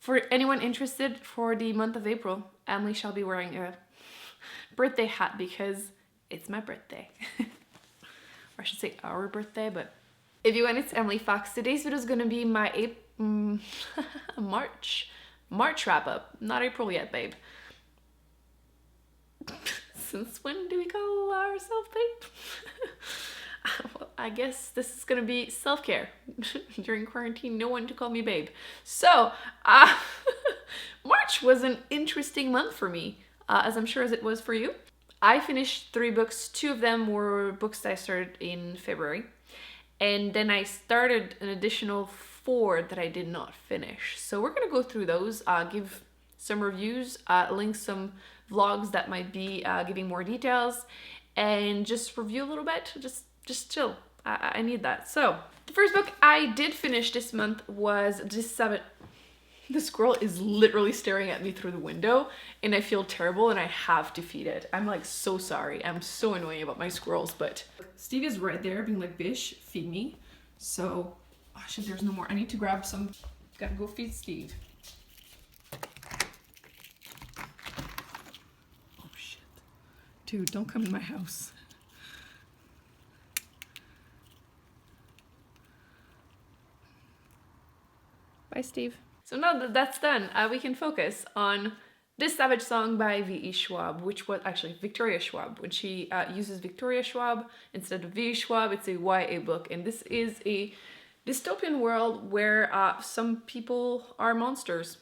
For anyone interested, for the month of April, Emily shall be wearing a birthday hat because it's my birthday. Or I should say our birthday, but if you want, it's Emily Fox. Today's video is going to be my March wrap up. Not April yet, babe. Since when do we call ourselves babe? Well, I guess this is gonna be self-care. During quarantine, no one to call me babe. So, March was an interesting month for me, as I'm sure as it was for you. I finished 3 books. 2 of them were books that I started in February. And then I started an additional 4 that I did not finish. So we're gonna go through those, give some reviews, link some vlogs that might be giving more details, and just review a little bit, just chill. I need that. So the first book I did finish this month was This squirrel is literally staring at me through the window and I feel terrible and I have to feed it. I'm like so sorry. I'm so annoying about my squirrels, but Steve is right there being like, Bish, feed me. So, oh shit, there's no more. I need to grab some. Gotta go feed Steve. Oh shit. Dude, don't come in my house. Bye, Steve. So now that that's done, we can focus on This Savage Song by V.E. Schwab, which was actually Victoria Schwab. When she uses Victoria Schwab instead of V.E. Schwab, it's a YA book. And this is a dystopian world where some people are monsters.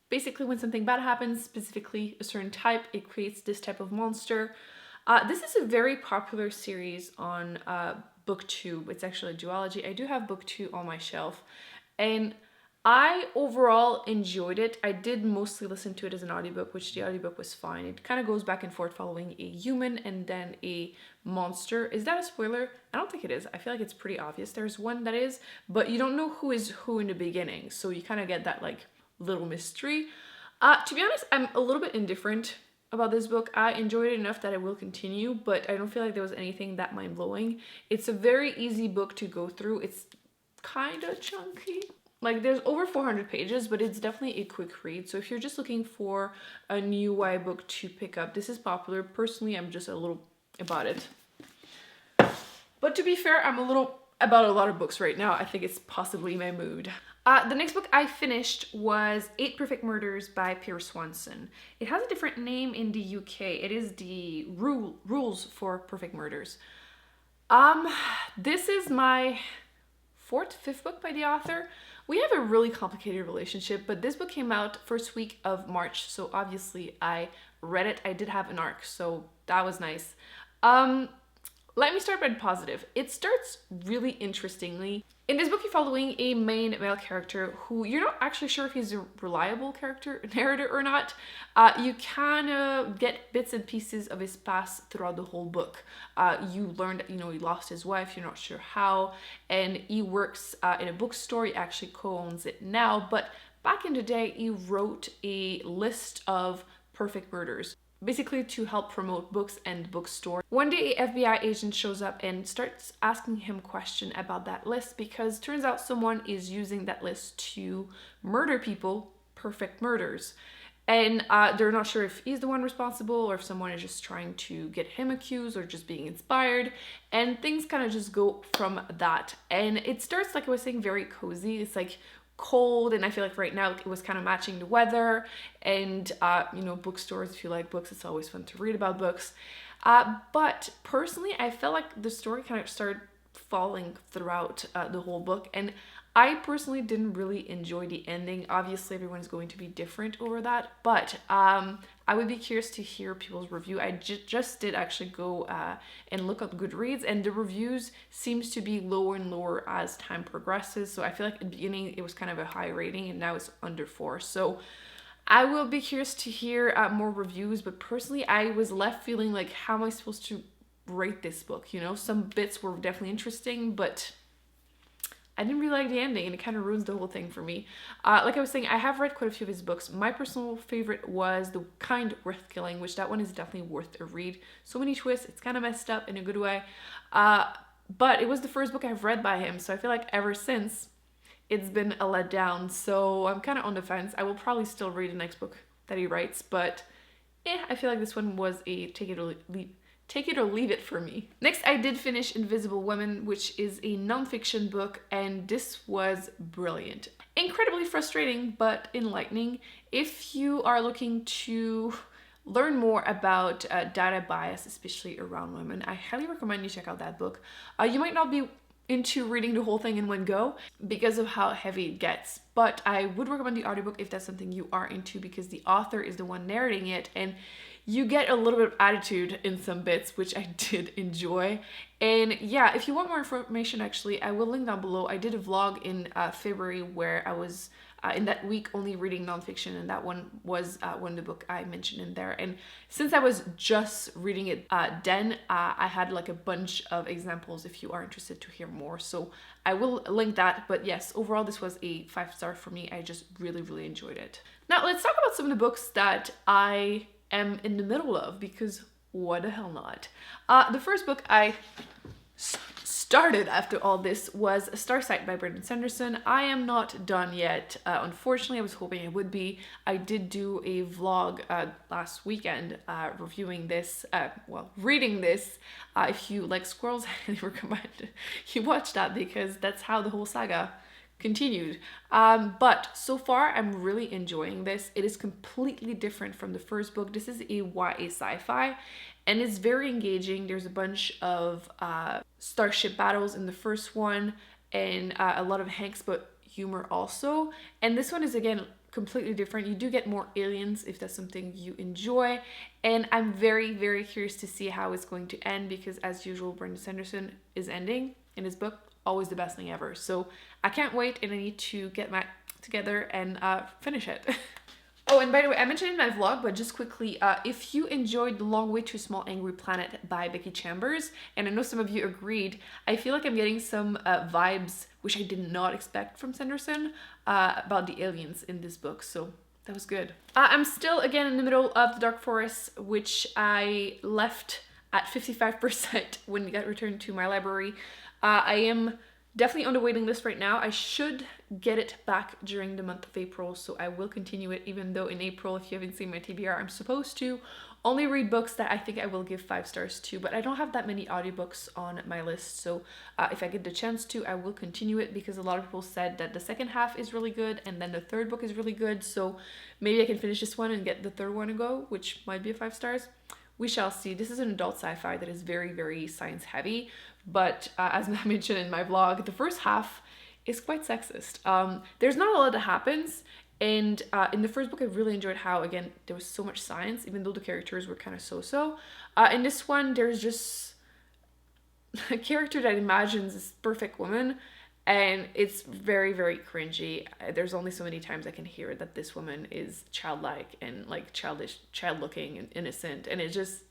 Basically, when something bad happens, specifically a certain type, it creates this type of monster. This is a very popular series on BookTube. It's actually a duology. I do have book 2 on my shelf. And I overall enjoyed it. I did mostly listen to it as an audiobook, which the audiobook was fine. It kind of goes back and forth following a human and then a monster. Is that a spoiler? I don't think it is. I feel like it's pretty obvious. There's one that is, but you don't know who is who in the beginning. So you kind of get that like little mystery. To be honest, I'm a little bit indifferent about this book. I enjoyed it enough that I will continue, but I don't feel like there was anything that mind-blowing. It's a very easy book to go through. It's kind of chunky. Like, there's over 400 pages, but it's definitely a quick read. So if you're just looking for a new YA book to pick up, this is popular. Personally, I'm just a little about it. But to be fair, I'm a little about a lot of books right now. I think it's possibly my mood. The next book I finished was 8 Perfect Murders by Pierce Swanson. It has a different name in the UK. It is the Rules for Perfect Murders. This is my 4th, 5th book by the author. We have a really complicated relationship, but this book came out first week of March, so obviously I read it. I did have an arc, so that was nice. Let me start by the positive. It starts really interestingly. In this book, you're following a main male character who you're not actually sure if he's a reliable narrator or not. You kind of get bits and pieces of his past throughout the whole book. You learn that, he lost his wife, you're not sure how, and he works in a bookstore. He actually co-owns it now, but back in the day, he wrote a list of perfect murders, basically to help promote books and bookstore. One day, an FBI agent shows up and starts asking him a question about that list because turns out someone is using that list to murder people, perfect murders. And they're not sure if he's the one responsible or if someone is just trying to get him accused or just being inspired. And things kind of just go from that. And it starts, like I was saying, very cozy. It's like cold, and I feel like right now it was kind of matching the weather, and bookstores, if you like books, it's always fun to read about books, but personally I felt like the story kind of started falling throughout the whole book, and I personally didn't really enjoy the ending. Obviously everyone's going to be different over that, but I would be curious to hear people's review. I just did actually go and look up Goodreads, and the reviews seems to be lower and lower as time progresses. So I feel like at the beginning it was kind of a high rating and now it's under 4. So I will be curious to hear more reviews, but personally I was left feeling like, how am I supposed to rate this book? Some bits were definitely interesting, but I didn't really like the ending, and it kind of ruins the whole thing for me. Like I was saying, I have read quite a few of his books. My personal favorite was The Kind Worth Killing, which that one is definitely worth a read. So many twists, it's kind of messed up in a good way. But it was the first book I've read by him, so I feel like ever since, it's been a letdown, so I'm kind of on the fence. I will probably still read the next book that he writes, but I feel like this one was a take it or leave it for me. Next, I did finish Invisible Women, which is a nonfiction book, and this was brilliant. Incredibly frustrating, but enlightening. If you are looking to learn more about data bias, especially around women, I highly recommend you check out that book. You might not be into reading the whole thing in one go because of how heavy it gets, but I would recommend the audiobook if that's something you are into, because the author is the one narrating it, and you get a little bit of attitude in some bits, which I did enjoy. And yeah, if you want more information, actually, I will link down below. I did a vlog in February where I was in that week only reading nonfiction, and that one was one of the book I mentioned in there. And since I was just reading it then, I had like a bunch of examples if you are interested to hear more. So I will link that. But yes, overall, this was a 5-star for me. I just really enjoyed it. Now let's talk about some of the books that I am in the middle of, because what the hell not. The first book I started after all this was Starsight by Brandon Sanderson. I am not done yet. Unfortunately, I was hoping I would be. I did do a vlog last weekend reviewing this, reading this. If you like squirrels, I highly recommend you watch that, because that's how the whole saga continued. But so far, I'm really enjoying this. It is completely different from the first book. This is a YA sci-fi, and it's very engaging. There's a bunch of starship battles in the first one, and a lot of Hanks but humor also. And this one is, again, completely different. You do get more aliens if that's something you enjoy, and I'm very curious to see how it's going to end, because as usual, Brandon Sanderson is ending in his book always the best thing ever. So I can't wait, and I need to get my together and finish it. Oh, and by the way, I mentioned in my vlog, but just quickly, if you enjoyed The Long Way to a Small Angry Planet by Becky Chambers, and I know some of you agreed, I feel like I'm getting some vibes, which I did not expect from Sanderson, about the aliens in this book, so that was good. I'm still, again, in the middle of The Dark Forest, which I left at 55% when it got returned to my library. I am definitely on the waiting list right now. I should get it back during the month of April, so I will continue it, even though in April, if you haven't seen my TBR, I'm supposed to only read books that I think I will give 5 stars to, but I don't have that many audiobooks on my list, so if I get the chance to, I will continue it, because a lot of people said that the second half is really good, and then the third book is really good, so maybe I can finish this one and get the third one to go, which might be a 5 stars. We shall see. This is an adult sci-fi that is very science heavy, but as I mentioned in my vlog, the first half is quite sexist. There's not a lot that happens, and in the first book I really enjoyed how, again, there was so much science, even though the characters were kind of so-so. In this one, there's just a character that imagines this perfect woman, and it's very cringy. There's only so many times I can hear that this woman is childlike and like childish, child-looking and innocent, and it's just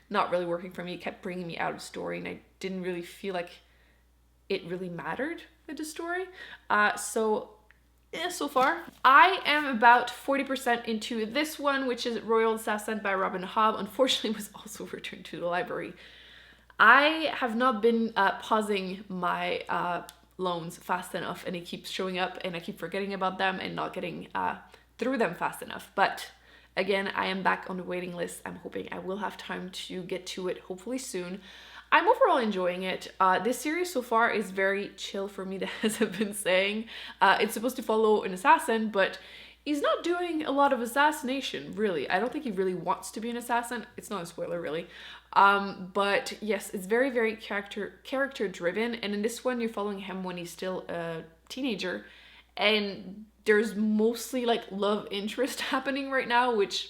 not really working for me. It kept bringing me out of story, and I didn't really feel like it really mattered with the story. So far, I am about 40% into this one, which is Royal Assassin by Robin Hobb. Unfortunately, it was also returned to the library. I have not been pausing my loans fast enough, and it keeps showing up, and I keep forgetting about them and not getting through them fast enough. But again, I am back on the waiting list. I'm hoping I will have time to get to it, hopefully soon. I'm overall enjoying it. This series so far is very chill for me, as I've been saying. It's supposed to follow an assassin, but he's not doing a lot of assassination, really. I don't think he really wants to be an assassin. It's not a spoiler, really. But yes, it's very character driven, and in this one, you're following him when he's still a teenager, and there's mostly like love interest happening right now, which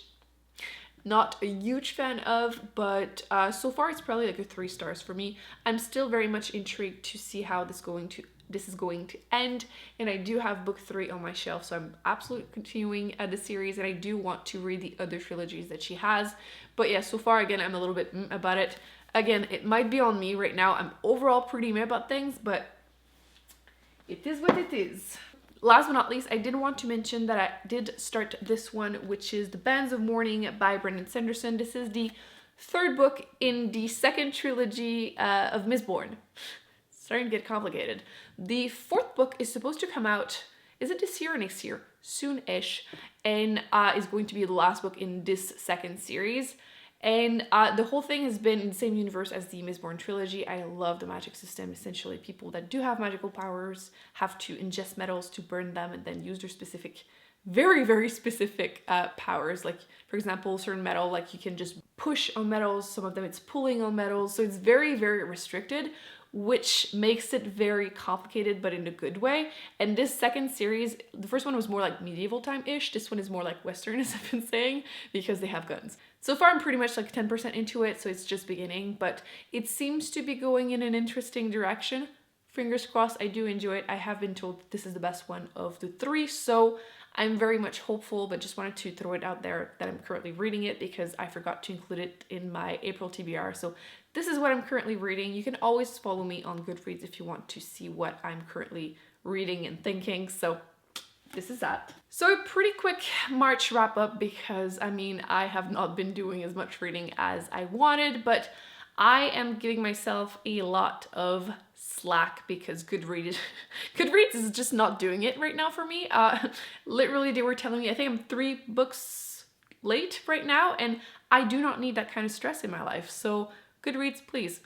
not a huge fan of, but so far it's probably like a 3 stars for me. I'm still very much intrigued to see how this is going to end, and I do have book 3 on my shelf, so I'm absolutely continuing the series, and I do want to read the other trilogies that she has. But yeah, so far, again, I'm a little bit about it. Again, it might be on me right now. I'm overall pretty meh about things, but it is what it is. Last but not least, I did want to mention that I did start this one, which is The Bands of Mourning by Brandon Sanderson. This is the 3rd book in the 2nd trilogy of Mistborn. Starting to get complicated. The fourth book is supposed to come out, is it this year or next year? Soon-ish, and is going to be the last book in this second series. And the whole thing has been in the same universe as the Mistborn trilogy. I love the magic system. Essentially, people that do have magical powers have to ingest metals to burn them and then use their specific, very, very specific powers. Like, for example, certain metal, like you can just push on metals. Some of them it's pulling on metals. So it's very, very restricted, which makes it very complicated, but in a good way. And this second series, the first one was more like medieval time-ish. This one is more like Western, as I've been saying, because they have guns. So far, I'm pretty much like 10% into it, so it's just beginning, but it seems to be going in an interesting direction. Fingers crossed, I do enjoy it. I have been told that this is the best one of the three, so I'm very much hopeful, but just wanted to throw it out there that I'm currently reading it because I forgot to include it in my April TBR. So this is what I'm currently reading. You can always follow me on Goodreads if you want to see what I'm currently reading and thinking. So this is that. So a pretty quick March wrap up because I mean, I have not been doing as much reading as I wanted, but I am giving myself a lot of slack because Goodreads is just not doing it right now for me. Literally they were telling me, I think I'm 3 books late right now, and I do not need that kind of stress in my life. So Goodreads, please.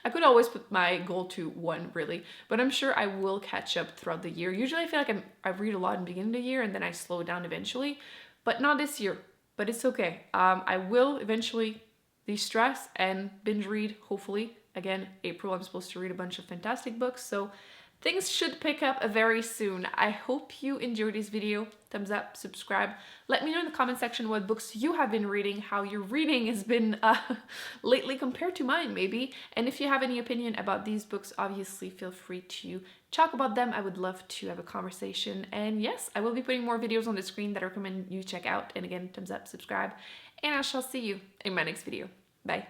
I could always put my goal to 1 really, but I'm sure I will catch up throughout the year. Usually I feel like I read a lot in the beginning of the year and then I slow down eventually, but not this year, but it's okay. I will eventually de-stress and binge read, hopefully. Again, April, I'm supposed to read a bunch of fantastic books, so things should pick up very soon. I hope you enjoyed this video. Thumbs up, subscribe. Let me know in the comment section what books you have been reading, how your reading has been lately compared to mine maybe. And if you have any opinion about these books, obviously feel free to talk about them. I would love to have a conversation. And yes, I will be putting more videos on the screen that I recommend you check out. And again, thumbs up, subscribe, and I shall see you in my next video. Bye.